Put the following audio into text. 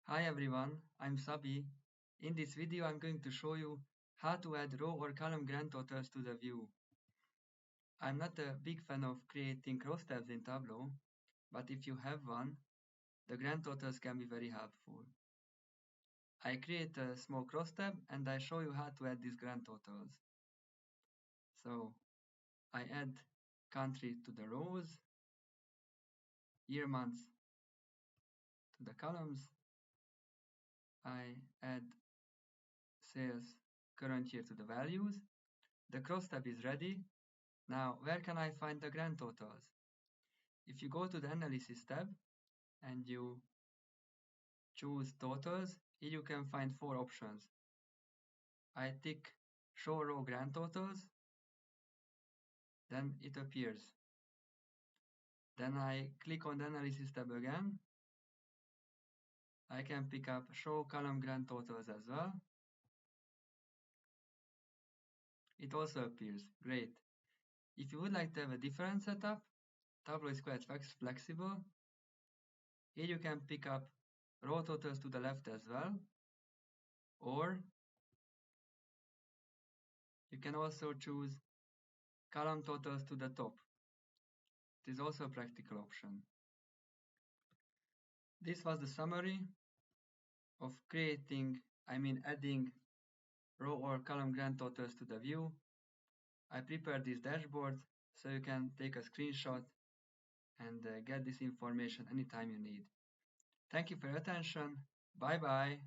Hi everyone, I'm Sabi. In this video I'm going to show you how to add row or column grand totals to the view. I'm not a big fan of creating cross tabs in Tableau, but if you have one, the grand totals can be very helpful. I create a small cross tab and I show you how to add these grand totals. So I add country to the rows, year months to the columns, I add sales current year to the values. The cross tab is ready. Now, where can I find the grand totals? If you go to the Analysis tab and you choose Totals, here you can find four options. I tick Show Row Grand Totals, then it appears. Then I click on the Analysis tab again. I can pick up Show Column Grand Totals as well. It also appears. Great. If you would like to have a different setup, Tableau is quite flexible. Here you can pick up row totals to the left as well, or you can also choose column totals to the top. It is also a practical option. This was the summary of adding row or column grand totals to the view. I prepared this dashboard so you can take a screenshot and get this information anytime you need. Thank you for your attention. Bye bye.